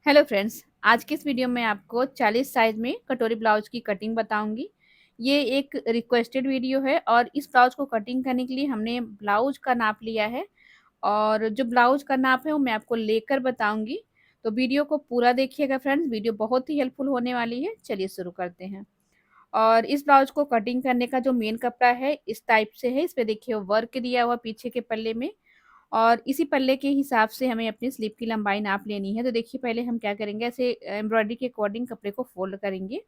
Hello friends, आज की इस वीडियो में आपको 40 साइज में कटोरी ब्लाउज की कटिंग बताऊंगी। ये एक रिक्वेस्टेड वीडियो है और इस ब्लाउज को कटिंग करने के लिए हमने ब्लाउज का नाप लिया है और जो ब्लाउज का नाप है वो मैं आपको लेकर बताऊंगी। तो वीडियो को पूरा देखिएगा फ्रेंड्स, वीडियो बहुत ही हेल्पफुल होने वाली है। चलिए शुरू करते हैं। और इस ब्लाउज को कटिंग करने का जो मेन कपड़ा है इस टाइप से है। इस पे देखिए वर्क दिया हुआ पीछे के पल्ले में और इसी पल्ले के हिसाब से हमें अपनी स्लीव की लंबाई नाप लेनी है। तो देखिए पहले हम क्या करेंगे, ऐसे एम्ब्रॉयडरी के अकॉर्डिंग कपड़े को फोल्ड करेंगे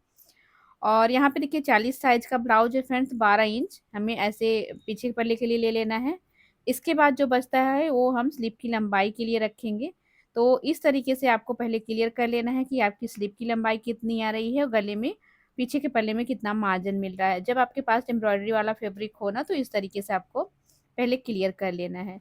और यहाँ पे देखिए 40 साइज का ब्लाउज है फ्रेंड्स, 12 इंच हमें ऐसे पीछे के पल्ले के लिए ले लेना है। इसके बाद जो बचता है वो हम स्लीव की लंबाई के लिए रखेंगे। तो इस तरीके से आपको पहले क्लियर कर लेना है कि आपकी स्लीव की लंबाई कितनी आ रही है और गले में पीछे के पल्ले में कितना मार्जिन मिल रहा है। जब आपके पास एम्ब्रॉयडरी वाला फैब्रिक हो ना, तो इस तरीके से आपको पहले क्लियर कर लेना है।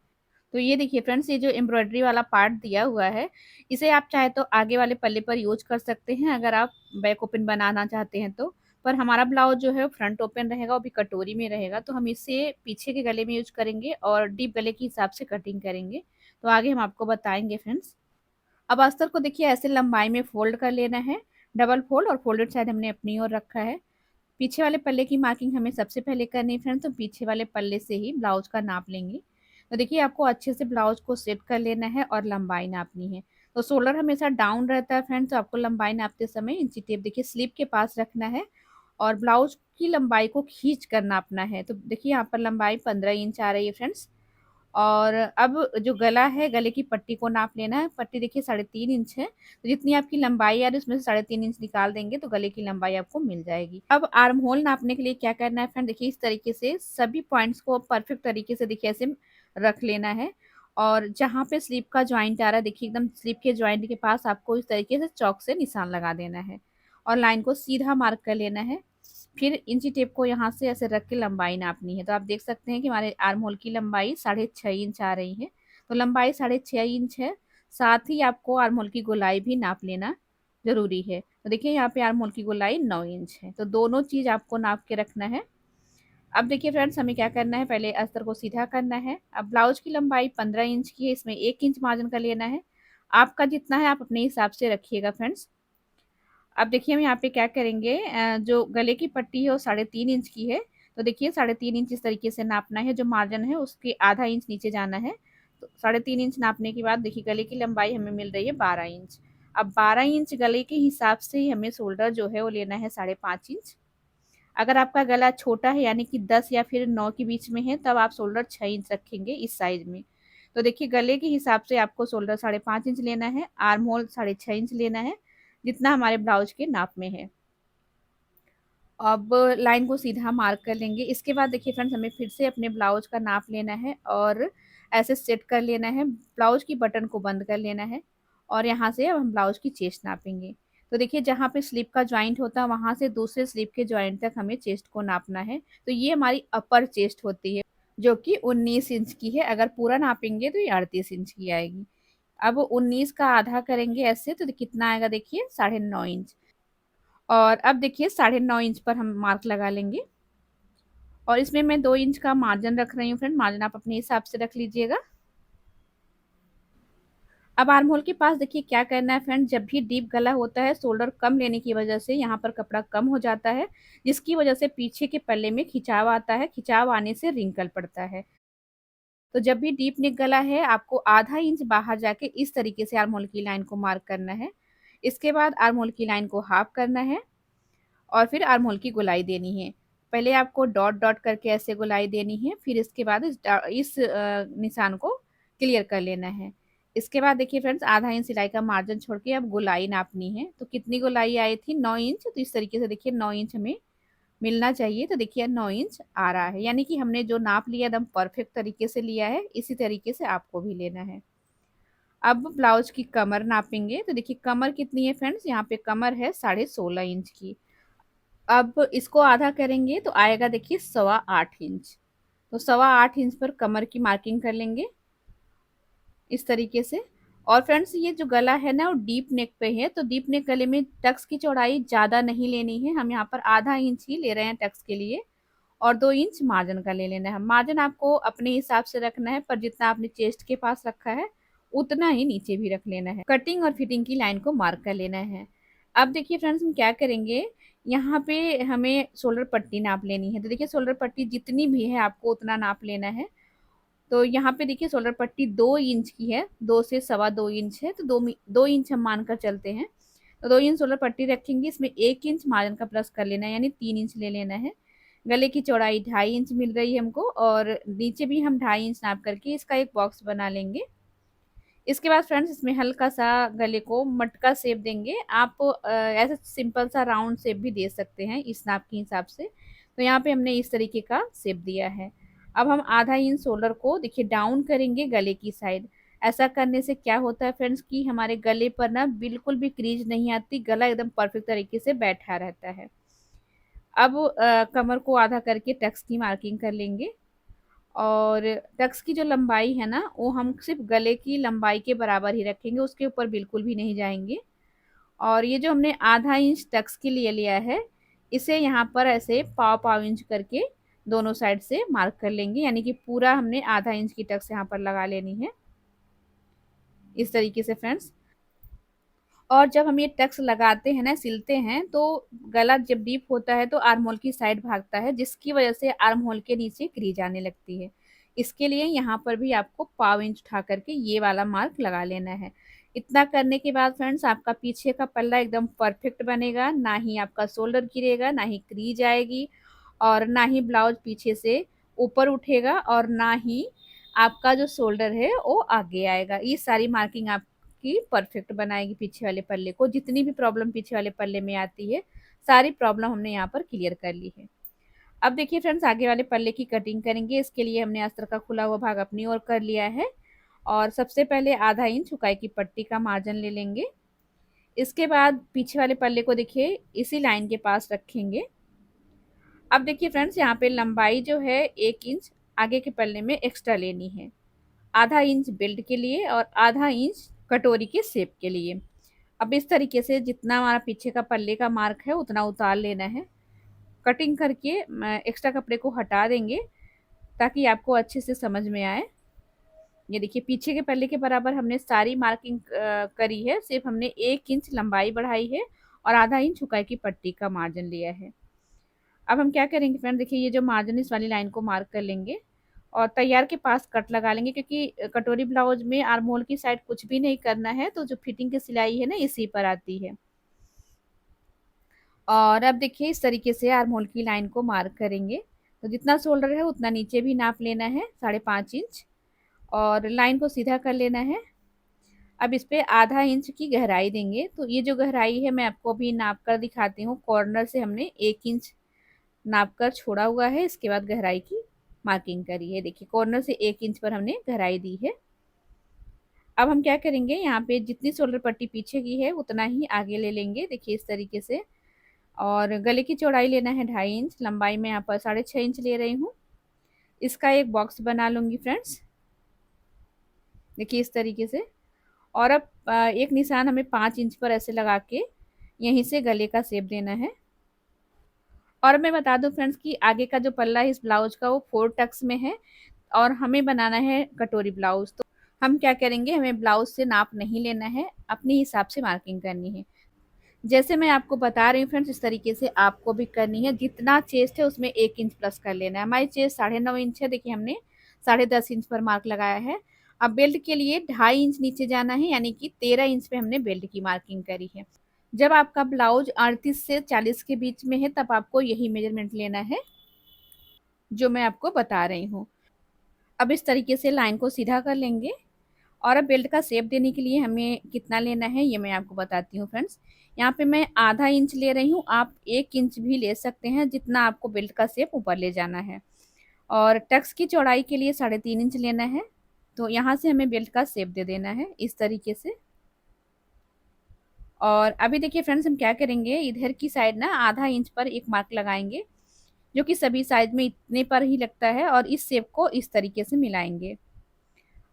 तो ये देखिए फ्रेंड्स, ये जो एम्ब्रॉयडरी वाला पार्ट दिया हुआ है इसे आप चाहे तो आगे वाले पल्ले पर यूज कर सकते हैं अगर आप बैक ओपन बनाना चाहते हैं तो। पर हमारा ब्लाउज जो है फ्रंट ओपन रहेगा, वो भी कटोरी में रहेगा, तो हम इसे पीछे के गले में यूज करेंगे और डीप गले के हिसाब से कटिंग करेंगे। तो आगे हम आपको बताएंगे फ्रेंड्स। अब अस्तर को देखिए ऐसे लंबाई में फोल्ड कर लेना है, डबल फोल्ड, और फोल्डेड साइड हमने अपनी ओर रखा है। पीछे वाले पल्ले की मार्किंग हमें सबसे पहले करनी है फ्रेंड्स, तो पीछे वाले पल्ले से ही ब्लाउज का नाप लेंगे। तो देखिए आपको अच्छे से ब्लाउज को सेट कर लेना है और लंबाई नापनी है। तो शोल्डर हमेशा डाउन रहता है फ्रेंड्स, तो आपको लंबाई नापते समय इंची टेप देखिए स्लीव के पास रखना है और ब्लाउज की लंबाई को खींच कर नापना है। तो देखिए यहाँ पर लंबाई 15 इंच आ रही है फ्रेंड्स। और अब जो गला है, गले की पट्टी को नाप लेना है। पट्टी देखिए 3.5 इंच है, तो जितनी आपकी लंबाई आ रही है उसमें से 3.5 इंच निकाल देंगे तो गले की लंबाई आपको मिल जाएगी। अब आर्म होल नापने के लिए क्या करना है फ्रेंड, देखिए इस तरीके से सभी पॉइंट्स को परफेक्ट तरीके से देखिए ऐसे रख लेना है। और जहाँ पे स्लीप का ज्वाइंट आ रहा है देखिए एकदम स्लीप के ज्वाइंट के पास आपको इस तरीके से चौक से निशान लगा देना है और लाइन को सीधा मार्क कर लेना है। फिर इंची टेप को यहाँ से ऐसे रख के लंबाई नापनी है। तो आप देख सकते हैं कि हमारे आर्म होल की लंबाई 6.5 इंच आ रही है। तो लंबाई 6.5 इंच है। साथ ही आपको आर्म होल की गोलाई भी नाप लेना जरूरी है। तो देखिए यहाँ पे आर्म होल की गोलाई 9 इंच है, तो दोनों चीज आपको नाप के रखना है। अब देखिए फ्रेंड्स, हमें क्या करना है, पहले अस्तर को सीधा करना है। अब ब्लाउज की लंबाई 15 इंच की है, इसमें 1 इंच मार्जिन का लेना है। आपका जितना है आप अपने हिसाब से रखिएगा फ्रेंड्स। अब देखिए हम यहाँ पे क्या करेंगे, जो गले की पट्टी है वो 3.5 इंच की है। तो देखिए 3.5 इंच इस तरीके से नापना है, जो मार्जिन है उसके आधा इंच नीचे जाना है। तो 3.5 इंच नापने के बाद देखिए गले की लंबाई हमें मिल रही है 12 इंच। अब 12 इंच गले के हिसाब से ही हमें शोल्डर जो है वो लेना है 5.5 इंच। अगर आपका गला छोटा है यानी कि 10 या फिर 9 के बीच में है तब आप शोल्डर 6 इंच रखेंगे इस साइज में। तो देखिए गले के हिसाब से आपको शोल्डर 5.5 इंच लेना है, आर्म होल 6.5 इंच लेना है, जितना हमारे ब्लाउज के नाप में है। अब लाइन को सीधा मार्क कर लेंगे। इसके बाद देखिए फ्रेंड्स, हमें फिर से अपने ब्लाउज का नाप लेना है और ऐसे सेट कर लेना है। ब्लाउज की बटन को बंद कर लेना है और यहाँ से अब हम ब्लाउज की चेस्ट नापेंगे। तो देखिए जहाँ पे स्लीप का ज्वाइंट होता है वहां से दूसरे स्लीप के ज्वाइंट तक हमें चेस्ट को नापना है। तो ये हमारी अपर चेस्ट होती है जो कि 19 इंच की है। अगर पूरा नापेंगे तो ये 38 इंच की आएगी। अब 19 का आधा करेंगे ऐसे, तो कितना आएगा देखिए 9.5 इंच। और अब देखिए 9.5 इंच पर हम मार्क लगा लेंगे और इसमें मैं 2 इंच का मार्जिन रख रही हूँ फ्रेंड, मार्जिन आप अपने हिसाब से रख लीजिएगा। अब आर्म होल के पास देखिए क्या करना है फ्रेंड, जब भी डीप गला होता है शोल्डर कम लेने की वजह से यहाँ पर कपड़ा कम हो जाता है, जिसकी वजह से पीछे के पल्ले में खिंचाव आता है। खिंचाव आने से रिंकल पड़ता है। तो जब भी डीप नेक गला है आपको आधा इंच बाहर जाके इस तरीके से आर्म होल की लाइन को मार्क करना है। इसके बाद आर्म होल की लाइन को हाफ करना है और फिर आर्म होल की गोलाई देनी है। पहले आपको डॉट डॉट करके ऐसे गोलाई देनी है, फिर इसके बाद इस निशान को क्लियर कर लेना है। इसके बाद देखिए फ्रेंड्स, आधा इंच सिलाई का मार्जिन छोड़ के अब गोलाई नापनी है। तो कितनी गोलाई आई थी, 9 इंच। तो इस तरीके से देखिए 9 इंच हमें मिलना चाहिए। तो देखिए 9 इंच आ रहा है, यानी कि हमने जो नाप लिया एकदम परफेक्ट तरीके से लिया है। इसी तरीके से आपको भी लेना है। अब ब्लाउज की कमर नापेंगे। तो देखिए कमर कितनी है फ्रेंड्स, यहाँ पे कमर है 16.5 इंच की। अब इसको आधा करेंगे तो आएगा देखिए 8.25 इंच। तो 8.25 इंच पर कमर की मार्किंग कर लेंगे इस तरीके से। और फ्रेंड्स, ये जो गला है ना वो डीप नेक पे है, तो डीप नेक गले में टक्स की चौड़ाई ज्यादा नहीं लेनी है। हम यहाँ पर आधा इंच ही ले रहे हैं टक्स के लिए और 2 इंच मार्जिन का ले लेना है। मार्जिन आपको अपने हिसाब से रखना है, पर जितना आपने चेस्ट के पास रखा है उतना ही नीचे भी रख लेना है। कटिंग और फिटिंग की लाइन को मार्क कर लेना है। अब देखिए फ्रेंड्स, हम क्या करेंगे, यहाँ पे हमें शोल्डर पट्टी नाप लेनी है। तो देखिए शोल्डर पट्टी जितनी भी है आपको उतना नाप लेना है। तो यहाँ पे देखिए शोल्डर पट्टी 2 इंच की है, 2 से 2.25 इंच है, तो 2 इंच हम मानकर चलते हैं। तो 2 इंच शोल्डर पट्टी रखेंगे, इसमें 1 इंच मार्जिन का प्लस कर लेना है, यानी 3 इंच ले लेना है। गले की चौड़ाई 2.5 इंच मिल रही है हमको, और नीचे भी हम 2.5 इंच नाप करके इसका एक बॉक्स बना लेंगे। इसके बाद फ्रेंड्स, इसमें हल्का सा गले को मटका शेप देंगे। आप ऐसे सिंपल सा राउंड शेप भी दे सकते हैं इस नाप के हिसाब से। तो यहाँ पे हमने इस तरीके का शेप दिया है। अब हम आधा इंच शोल्डर को देखिए डाउन करेंगे गले की साइड। ऐसा करने से क्या होता है फ्रेंड्स कि हमारे गले पर ना बिल्कुल भी क्रीज नहीं आती, गला एकदम परफेक्ट तरीके से बैठा रहता है। अब कमर को आधा करके टक्स की मार्किंग कर लेंगे, और टक्स की जो लंबाई है ना वो हम सिर्फ गले की लंबाई के बराबर ही रखेंगे, उसके ऊपर बिल्कुल भी नहीं जाएंगे। और ये जो हमने आधा इंच टक्स के लिए लिया है, इसे यहाँ पर ऐसे पाव पाव इंच करके दोनों साइड से मार्क कर लेंगे, यानी कि पूरा हमने आधा इंच की टक्स यहाँ पर लगा लेनी है इस तरीके से फ्रेंड्स। और जब हम ये टक्स लगाते हैं ना, सिलते हैं, तो गला जब डीप होता है तो आर्म होल की साइड भागता है, जिसकी वजह से आर्म होल के नीचे क्रीज आने लगती है। इसके लिए यहाँ पर भी आपको पाव इंच उठा करके ये वाला मार्क लगा लेना है। इतना करने के बाद फ्रेंड्स, आपका पीछे का पल्ला एकदम परफेक्ट बनेगा, ना ही आपका शोल्डर गिरेगा, ना ही क्रीज आएगी, और ना ही ब्लाउज पीछे से ऊपर उठेगा, और ना ही आपका जो शोल्डर है वो आगे आएगा। ये सारी मार्किंग आप की परफेक्ट बनाएगी पीछे वाले पल्ले को। जितनी भी प्रॉब्लम पीछे वाले पल्ले में आती है, सारी प्रॉब्लम हमने यहाँ पर क्लियर कर ली है। अब देखिए फ्रेंड्स, आगे वाले पल्ले की कटिंग करेंगे। इसके लिए हमने अस्तर का खुला हुआ भाग अपनी ओर कर लिया है, और सबसे पहले आधा इंच हुकाई की पट्टी का मार्जिन ले लेंगे। इसके बाद पीछे वाले पल्ले को देखिए इसी लाइन के पास रखेंगे। अब देखिए फ्रेंड्स, यहाँ पे लंबाई जो है 1 इंच आगे के पल्ले में एक्स्ट्रा लेनी है, आधा इंच बेल्ट के लिए और आधा इंच कटोरी के शेप के लिए। अब इस तरीके से जितना हमारा पीछे का पल्ले का मार्क है उतना उतार लेना है। कटिंग करके एक्स्ट्रा कपड़े को हटा देंगे ताकि आपको अच्छे से समझ में आए। ये देखिए पीछे के पल्ले के बराबर हमने सारी मार्किंग करी है, सिर्फ हमने 1 इंच लंबाई बढ़ाई है और आधा इंच हुकाई की पट्टी का मार्जिन लिया है। अब हम क्या करेंगे फ्रेंड, देखिए ये जो मार्जिन इस वाली लाइन को मार्क कर लेंगे और तैयार के पास कट लगा लेंगे, क्योंकि कटोरी ब्लाउज में आर्म होल की साइड कुछ भी नहीं करना है, तो जो फिटिंग की सिलाई है ना इसी पर आती है। और अब देखिए इस तरीके से आर्म होल की लाइन को मार्क करेंगे। तो जितना शोल्डर है उतना नीचे भी नाप लेना है, 5.5 इंच, और लाइन को सीधा कर लेना है। अब इस पे आधा इंच की गहराई देंगे। तो ये जो गहराई है मैं आपको अभी नाप कर दिखाती हूँ। कॉर्नर से हमने 1 इंच नाप कर छोड़ा हुआ है, इसके बाद गहराई की मार्किंग करी है। देखिए कॉर्नर से 1 इंच पर हमने गहराई दी है। अब हम क्या करेंगे, यहाँ पे जितनी शोल्डर पट्टी पीछे की है उतना ही आगे ले लेंगे, देखिए इस तरीके से। और गले की चौड़ाई लेना है 2.5 इंच, लंबाई में यहाँ पर 6.5 इंच ले रही हूँ। इसका एक बॉक्स बना लूंगी फ्रेंड्स, देखिए इस तरीके से। और अब एक निशान हमें 5 इंच पर ऐसे लगा के यहीं से गले का शेप देना है। और मैं बता दूं फ्रेंड्स कि आगे का जो पल्ला है इस ब्लाउज का वो 4 टक्स में है, और हमें बनाना है कटोरी ब्लाउज। तो हम क्या करेंगे, हमें ब्लाउज से नाप नहीं लेना है, अपने हिसाब से मार्किंग करनी है। जैसे मैं आपको बता रही हूँ फ्रेंड्स, इस तरीके से आपको भी करनी है। जितना चेस्ट है उसमें 1 इंच प्लस कर लेना है। हमारी चेस्ट 9.5 इंच है, देखिए हमने 10.5 इंच पर मार्क लगाया है। अब बेल्ट के लिए 2.5 इंच नीचे जाना है, यानी कि 13 इंच पे हमने बेल्ट की मार्किंग करी है। जब आपका ब्लाउज 38 से 40 के बीच में है तब आपको यही मेजरमेंट लेना है जो मैं आपको बता रही हूँ। अब इस तरीके से लाइन को सीधा कर लेंगे, और अब बेल्ट का शेप देने के लिए हमें कितना लेना है ये मैं आपको बताती हूँ फ्रेंड्स। यहाँ पे मैं आधा इंच ले रही हूँ, आप 1 इंच भी ले सकते हैं, जितना आपको बेल्ट का शेप ऊपर ले जाना है। और टक्स की चौड़ाई के लिए 3.5 इंच लेना है। तो यहाँ से हमें बेल्ट का शेप दे देना है इस तरीके से। और अभी देखिए फ्रेंड्स, हम क्या करेंगे, इधर की साइड ना आधा इंच पर एक मार्क लगाएंगे, जो कि सभी साइड में इतने पर ही लगता है, और इस शेप को इस तरीके से मिलाएंगे।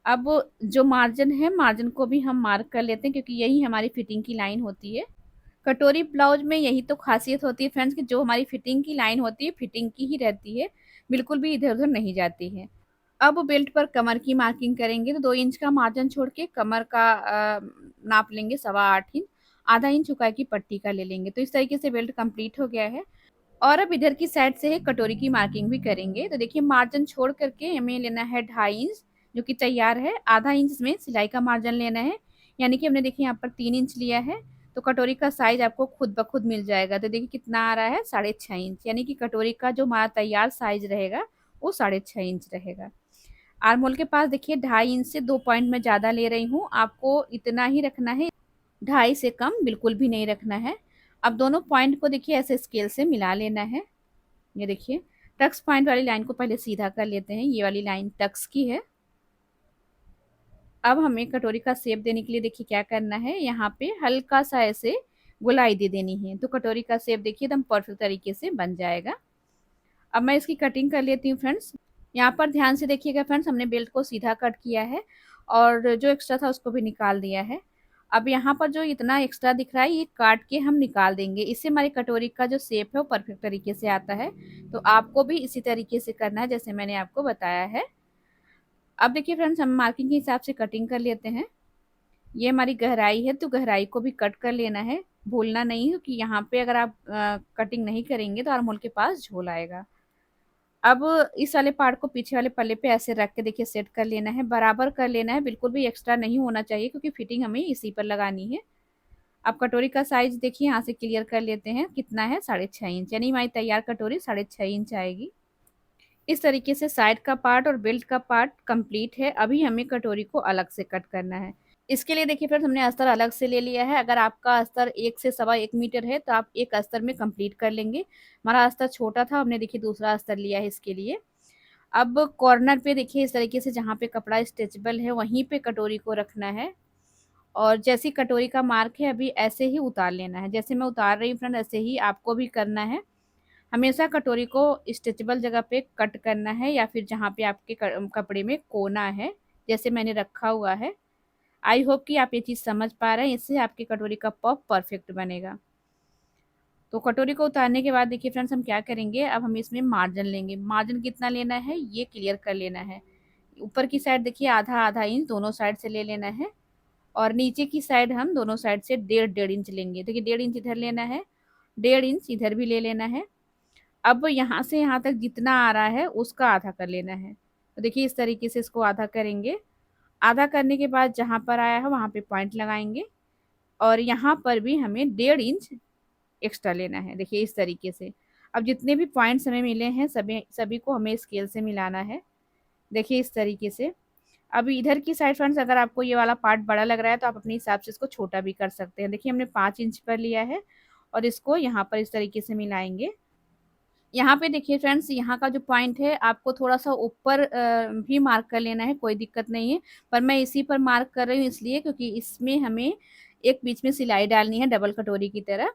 अब जो मार्जिन है, मार्जिन को भी हम मार्क कर लेते हैं, क्योंकि यही हमारी फिटिंग की लाइन होती है। कटोरी ब्लाउज में यही तो खासियत होती है फ्रेंड्स कि जो हमारी फिटिंग की लाइन होती है फिटिंग की ही रहती है, बिल्कुल भी इधर उधर नहीं जाती है। अब बेल्ट पर कमर की मार्किंग करेंगे, तो 2 इंच का मार्जिन छोड़ के कमर का नाप लेंगे 8.25 इंच, आधा इंच हुक्का की पट्टी का ले लेंगे। तो इस तरीके से बेल्ट कंप्लीट हो गया है। और अब इधर की साइड से कटोरी की मार्किंग भी करेंगे। तो देखिए मार्जिन छोड़ करके हमें लेना है 2.5 इंच, जो कि तैयार है। आधा इंच इसमें सिलाई का मार्जिन लेना है, यानी कि हमने देखिए यहाँ पर 3 इंच लिया है, तो कटोरी का साइज आपको खुद ब खुद मिल जाएगा। तो देखिए कितना आ रहा है, 6.5 इंच, यानी कि कटोरी का जो हमारा तैयार साइज रहेगा वो 6.5 इंच रहेगा। आर्म होल के पास देखिए 2.5 इंच से 2 पॉइंट में ज़्यादा ले रही हूँ, आपको इतना ही रखना है, 2.5 से कम बिल्कुल भी नहीं रखना है। अब दोनों पॉइंट को देखिए ऐसे स्केल से मिला लेना है। ये देखिए टक्स पॉइंट वाली लाइन को पहले सीधा कर लेते हैं, ये वाली लाइन टक्स की है। अब हमें कटोरी का शेप देने के लिए देखिए क्या करना है, यहाँ पे हल्का सा ऐसे गोलाई दे देनी है, तो कटोरी का शेप देखिए एकदम परफेक्ट तरीके से बन जाएगा। अब मैं इसकी कटिंग कर लेती हूँ फ्रेंड्स। यहाँ पर ध्यान से देखिएगा फ्रेंड्स, हमने बेल्ट को सीधा कट किया है और जो एक्स्ट्रा था उसको भी निकाल दिया है। अब यहाँ पर जो इतना एक्स्ट्रा दिख रहा है ये काट के हम निकाल देंगे, इससे हमारी कटोरी का जो शेप है वो परफेक्ट तरीके से आता है। तो आपको भी इसी तरीके से करना है जैसे मैंने आपको बताया है। अब देखिए फ्रेंड्स, हम मार्किंग के हिसाब से कटिंग कर लेते हैं। ये हमारी गहराई है, तो गहराई को भी कट कर लेना है, भूलना नहीं है कि यहाँ पे अगर आप कटिंग नहीं करेंगे तो आर्म होल के पास झोल आएगा। अब इस वाले पार्ट को पीछे वाले पल्ले पे ऐसे रख के देखिए सेट कर लेना है, बराबर कर लेना है, बिल्कुल भी एक्स्ट्रा नहीं होना चाहिए क्योंकि फिटिंग हमें इसी पर लगानी है। अब कटोरी का साइज देखिए यहाँ से क्लियर कर लेते हैं, कितना है, 6.5 इंच, यानी हमारी तैयार कटोरी 6.5 इंच आएगी। इस तरीके से साइड का पार्ट और बेल्ट का पार्ट कंप्लीट है। अभी हमें कटोरी को अलग से कट करना है। इसके लिए देखिए फ्रेंड्स, हमने अस्तर अलग से ले लिया है। अगर आपका अस्तर 1 से 1.25 मीटर है तो आप एक अस्तर में कंप्लीट कर लेंगे। हमारा अस्तर छोटा था, हमने देखिए दूसरा अस्तर लिया है इसके लिए। अब कॉर्नर पे देखिए इस तरीके से जहाँ पे कपड़ा स्ट्रेचेबल है वहीं पे कटोरी को रखना है, और जैसी कटोरी का मार्क है अभी ऐसे ही उतार लेना है। जैसे मैं उतार रही हूँ फ्रेंड ऐसे ही आपको भी करना है। हमेशा कटोरी को स्ट्रेचेबल जगह पे कट करना है, या फिर जहाँ पे आपके कपड़े में कोना है जैसे मैंने रखा हुआ है। आई होप कि आप ये चीज़ समझ पा रहे हैं, इससे आपकी कटोरी का पफ परफेक्ट बनेगा। तो कटोरी को उतारने के बाद देखिए फ्रेंड्स, हम क्या करेंगे, अब हम इसमें मार्जिन लेंगे। मार्जिन कितना लेना है ये क्लियर कर लेना है। ऊपर की साइड देखिए आधा आधा इंच दोनों साइड से ले लेना है, और नीचे की साइड हम दोनों साइड से 1.5 1.5 इंच लेंगे। देखिए 1.5 इंच इधर लेना है, 1.5 इंच इधर भी ले लेना है। अब यहाँ से यहाँ तक जितना आ रहा है उसका आधा कर लेना है। तो देखिए इस तरीके से इसको आधा करेंगे। आधा करने के बाद जहाँ पर आया है वहाँ पे पॉइंट लगाएंगे, और यहाँ पर भी हमें 1.5 इंच एक्स्ट्रा लेना है। देखिए इस तरीके से अब जितने भी पॉइंट्स हमें मिले हैं सभी सभी को हमें स्केल से मिलाना है। देखिए इस तरीके से। अब इधर की साइड फ्रेंड्स, अगर आपको ये वाला पार्ट बड़ा लग रहा है तो आप अपने हिसाब से इसको छोटा भी कर सकते हैं। देखिए हमने 5 इंच पर लिया है और इसको यहाँ पर इस तरीके से मिलाएंगे। यहाँ पे देखिए फ्रेंड्स, यहाँ का जो पॉइंट है आपको थोड़ा सा ऊपर भी मार्क कर लेना है, कोई दिक्कत नहीं है। पर मैं इसी पर मार्क कर रही हूँ इसलिए क्योंकि इसमें हमें एक बीच में सिलाई डालनी है डबल कटोरी की तरह।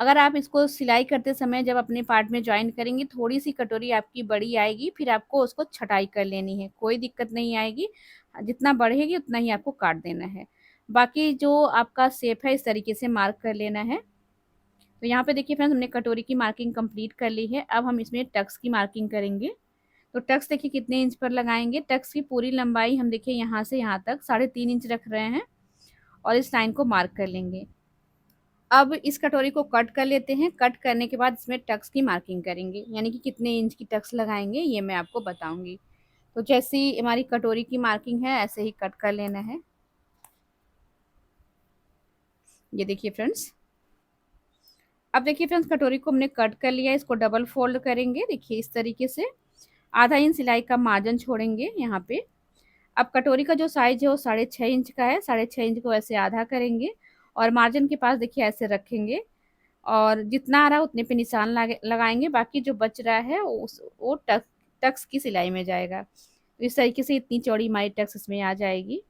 अगर आप इसको सिलाई करते समय जब अपने पार्ट में जॉइन करेंगे थोड़ी सी कटोरी आपकी बड़ी आएगी, फिर आपको उसको छटाई कर लेनी है, कोई दिक्कत नहीं आएगी। जितना बढ़ेगी उतना ही आपको काट देना है। बाकी जो आपका शेप है इस तरीके से मार्क कर लेना है। तो यहाँ पे देखिए फ्रेंड्स, हमने कटोरी की मार्किंग कंप्लीट कर ली है। अब हम इसमें टक्स की मार्किंग करेंगे। तो टक्स देखिए कितने इंच पर लगाएंगे, टक्स की पूरी लंबाई हम देखिए यहाँ से यहाँ तक 3.5 इंच रख रहे हैं, और इस लाइन को मार्क कर लेंगे। अब इस कटोरी को कट कर लेते हैं। कट करने के बाद इसमें टक्स की मार्किंग करेंगे, यानी कि कितने इंच की टक्स लगाएंगे ये मैं आपको बताऊंगी। तो जैसी हमारी कटोरी की मार्किंग है ऐसे ही कट कर लेना है। ये देखिए फ्रेंड्स, अब देखिए फ्रेंड्स कटोरी को हमने कट कर लिया, इसको डबल फोल्ड करेंगे। देखिए इस तरीके से आधा इंच सिलाई का मार्जिन छोड़ेंगे यहाँ पे। अब कटोरी का जो साइज है वो 6.5 इंच का है, 6.5 इंच को ऐसे आधा करेंगे और मार्जिन के पास देखिए ऐसे रखेंगे, और जितना आ रहा है उतने पे निशान लगाएंगे। बाकी जो बच रहा है वो टक्स की सिलाई में जाएगा। तो इस तरीके से इतनी चौड़ी हमारी टक्स इसमें आ जाएगी।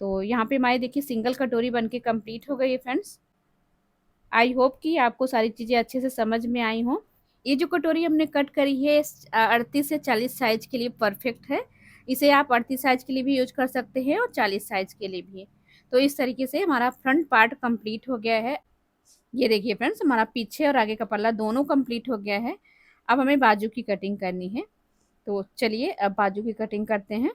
तो यहाँ पे हमारी देखिए सिंगल कटोरी बनके कंप्लीट हो गई है फ्रेंड्स। आई होप कि आपको सारी चीज़ें अच्छे से समझ में आई हों। ये जो कटोरी हमने कट करी है 38 से 40 साइज के लिए परफेक्ट है। इसे आप 38 साइज के लिए भी यूज कर सकते हैं और 40 साइज के लिए भी। तो इस तरीके से हमारा फ्रंट पार्ट कंप्लीट हो गया है। ये देखिए फ्रेंड्स, हमारा पीछे और आगे का पल्ला दोनों कंप्लीट हो गया है। अब हमें बाजू की कटिंग करनी है। तो चलिए अब बाजू की कटिंग करते हैं।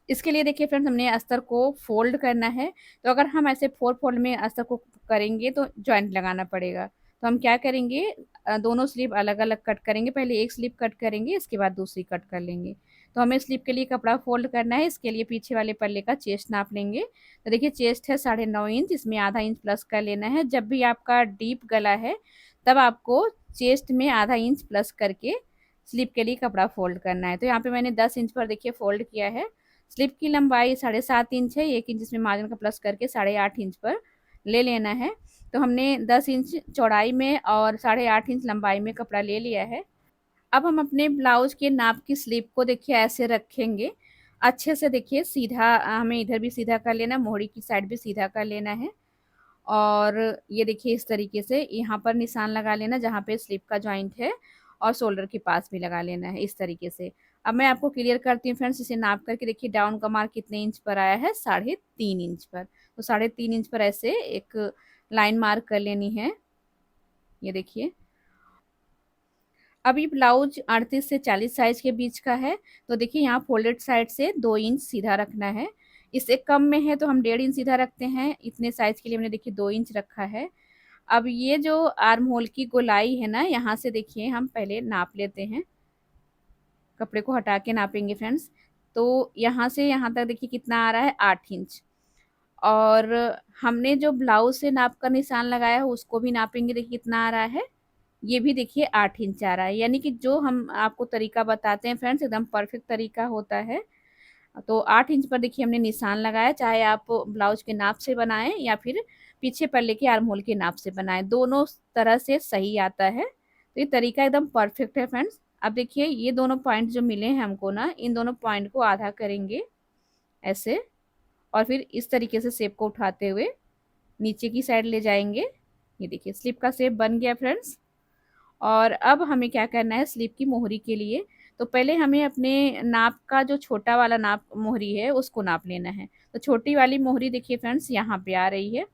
इसके लिए देखिए फ्रेंड्स, हमने अस्तर को फोल्ड करना है। तो अगर हम ऐसे 4 फोल्ड में अस्तर को करेंगे तो जॉइंट लगाना पड़ेगा। तो हम क्या करेंगे, दोनों स्लीव अलग-अलग कट करेंगे। पहले एक स्लीव कट करेंगे, इसके बाद दूसरी कट कर लेंगे। तो हमें स्लीव के लिए कपड़ा फोल्ड करना है। इसके लिए पीछे वाले पल्ले का चेस्ट नाप लेंगे। तो देखिए चेस्ट है 9.5 इंच, इसमें आधा इंच प्लस कर लेना है। जब भी आपका डीप गला है तब आपको चेस्ट में आधा इंच प्लस करके स्लीव के लिए कपड़ा फोल्ड करना है। तो यहाँ पे मैंने 10 इंच पर देखिए फोल्ड किया है। स्लीव की लंबाई 7.5 इंच है, 1 इंच इसमें मार्जिन का प्लस करके 8.5 इंच पर ले लेना है। तो हमने 10 इंच चौड़ाई में और 8.5 इंच लंबाई में कपड़ा ले लिया है। अब हम अपने ब्लाउज के नाप की स्लीव को देखिए ऐसे रखेंगे, अच्छे से देखिए सीधा, हमें इधर भी सीधा कर लेना, मोहरी की साइड भी सीधा कर लेना है। और ये देखिए इस तरीके से यहाँ पर निशान लगा लेना जहाँ पे स्लिप का जॉइंट है, और शोल्डर के पास भी लगा लेना है इस तरीके से। अब मैं आपको क्लियर करती हूँ फ्रेंड्स, इसे नाप करके देखिए डाउन का मार्क कितने इंच पर आया है, 3.5 इंच पर। तो 3.5 इंच पर ऐसे एक लाइन मार्क कर लेनी है, ये देखिए। अब ये ब्लाउज 38 से 40 साइज के बीच का है। तो देखिए यहाँ फोल्डेड साइड से 2 इंच सीधा रखना है। इससे कम में है तो हम 1.5 इंच सीधा रखते हैं। इतने साइज के लिए हमने देखिए 2 इंच रखा है। अब ये जो आर्म होल की गोलाई है ना, यहाँ से देखिए हम पहले नाप लेते हैं। कपड़े को हटा के नापेंगे फ्रेंड्स। तो यहाँ से यहाँ तक देखिए कितना आ रहा है, 8 इंच। और हमने जो ब्लाउज से नाप का निशान लगाया है उसको भी नापेंगे, देखिए कितना आ रहा है। ये भी देखिए 8 इंच आ रहा है। यानी कि जो हम आपको तरीका बताते हैं फ्रेंड्स, एकदम परफेक्ट तरीका होता है। तो 8 इंच पर देखिए हमने निशान लगाया, चाहे आप ब्लाउज के नाप से बनाएं या फिर पीछे पल्ले के आर्म होल के नाप से बनाएं, दोनों तरह से सही आता है। तो ये तरीका एकदम परफेक्ट है फ्रेंड्स। अब देखिए ये दोनों पॉइंट जो मिले हैं हमको ना, इन दोनों पॉइंट को आधा करेंगे ऐसे, और फिर इस तरीके से शेप को उठाते हुए नीचे की साइड ले जाएंगे। ये देखिए स्लिप का शेप बन गया फ्रेंड्स। और अब हमें क्या करना है, स्लीव की मोहरी के लिए, तो पहले हमें अपने नाप का जो छोटा वाला नाप मोहरी है उसको नाप लेना है। तो छोटी वाली मोहरी देखिए फ्रेंड्स यहाँ पे आ रही है।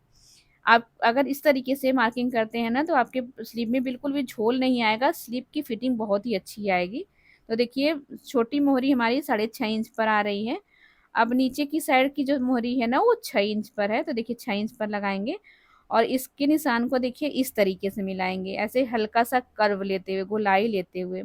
आप अगर इस तरीके से मार्किंग करते हैं ना तो आपके स्लीव में बिल्कुल भी झोल नहीं आएगा, स्लीव की फिटिंग बहुत ही अच्छी आएगी। तो देखिए छोटी मोहरी हमारी 6.5 इंच पर आ रही है। अब नीचे की साइड की जो मोहरी है ना वो 6 इंच पर है, तो देखिए 6 इंच पर लगाएंगे। और इसके निशान को देखिए इस तरीके से मिलाएंगे, ऐसे हल्का सा कर्व लेते हुए, गोलाई लेते हुए।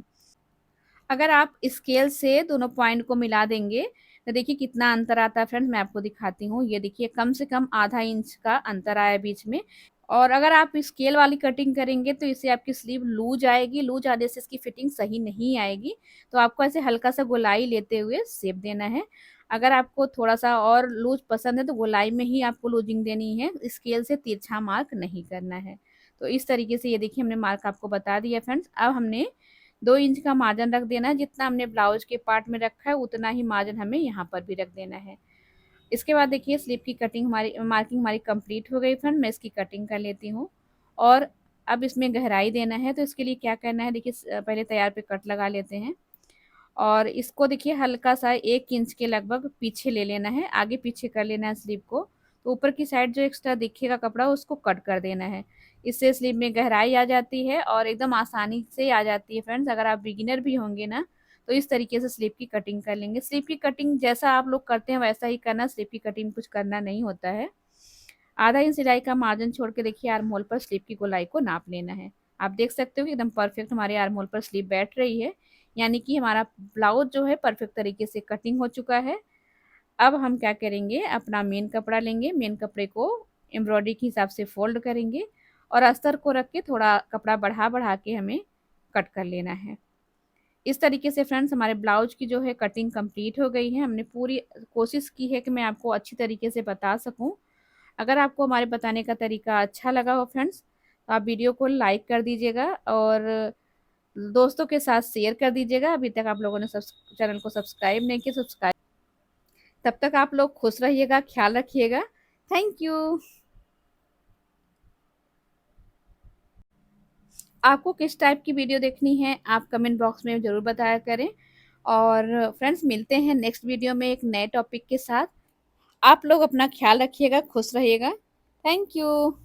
अगर आप स्केल से दोनों पॉइंट को मिला देंगे तो देखिए कितना अंतर आता है फ्रेंड्स, मैं आपको दिखाती हूँ। ये देखिए कम से कम आधा इंच का अंतर आया बीच में। और अगर आप स्केल वाली कटिंग करेंगे तो इससे आपकी स्लीव लूज आएगी, लूज आने से इसकी फिटिंग सही नहीं आएगी। तो आपको ऐसे हल्का सा गोलाई लेते हुए शेप देना है। अगर आपको थोड़ा सा और लूज पसंद है तो गोलाई में ही आपको लूजिंग देनी है, स्केल से तिरछा मार्क नहीं करना है। तो इस तरीके से ये देखिए हमने मार्क आपको बता दिया फ्रेंड्स। अब हमने 2 इंच का मार्जिन रख देना है, जितना हमने ब्लाउज के पार्ट में रखा है उतना ही मार्जिन हमें यहाँ पर भी रख देना है। इसके बाद देखिए स्लीव की कटिंग हमारी, मार्किंग हमारी कंप्लीट हो गई फ्रेंड। मैं इसकी कटिंग कर लेती हूँ। और अब इसमें गहराई देना है, तो इसके लिए क्या करना है, देखिए पहले तैयार पे कट लगा लेते हैं। और इसको देखिए हल्का सा 1 इंच के लगभग पीछे ले लेना है, आगे पीछे कर लेना है स्लीव को। तो ऊपर की साइड जो एक्स्ट्रा दिखेगा कपड़ा उसको कट कर देना है। इससे स्लीव में गहराई आ जाती है और एकदम आसानी से आ जाती है फ्रेंड्स। अगर आप बिगिनर भी होंगे ना तो इस तरीके से स्लीव की कटिंग कर लेंगे। स्लीव की कटिंग जैसा आप लोग करते हैं वैसा ही करना, स्लीव की कटिंग कुछ करना नहीं होता है। आधा इंच सिलाई का मार्जिन छोड़ के देखिए आर्म होल पर स्लीव की गोलाई को नाप लेना है। आप देख सकते हो कि एकदम परफेक्ट हमारे आर्म होल पर स्लीव बैठ रही है, यानी कि हमारा ब्लाउज जो है परफेक्ट तरीके से कटिंग हो चुका है। अब हम क्या करेंगे, अपना मेन कपड़ा लेंगे, मेन कपड़े को एम्ब्रॉयडरी के हिसाब से फोल्ड करेंगे और अस्तर को रख के थोड़ा कपड़ा बढ़ा बढ़ा के हमें कट कर लेना है। इस तरीके से फ्रेंड्स हमारे ब्लाउज की जो है कटिंग कंप्लीट हो गई है। हमने पूरी कोशिश की है कि मैं आपको अच्छी तरीके से बता सकूं। अगर आपको हमारे बताने का तरीका अच्छा लगा हो फ्रेंड्स तो आप वीडियो को लाइक कर दीजिएगा और दोस्तों के साथ शेयर कर दीजिएगा। अभी तक आप लोगों ने चैनल को सब्सक्राइब नहीं किया, सब्सक्राइब। तब तक आप लोग खुश रहिएगा, ख्याल रखिएगा। Thank you. आपको किस टाइप की वीडियो देखनी है आप कमेंट बॉक्स में ज़रूर बताया करें। और फ्रेंड्स मिलते हैं नेक्स्ट वीडियो में एक नए टॉपिक के साथ। आप लोग अपना ख्याल रखिएगा, खुश रहिएगा। Thank you.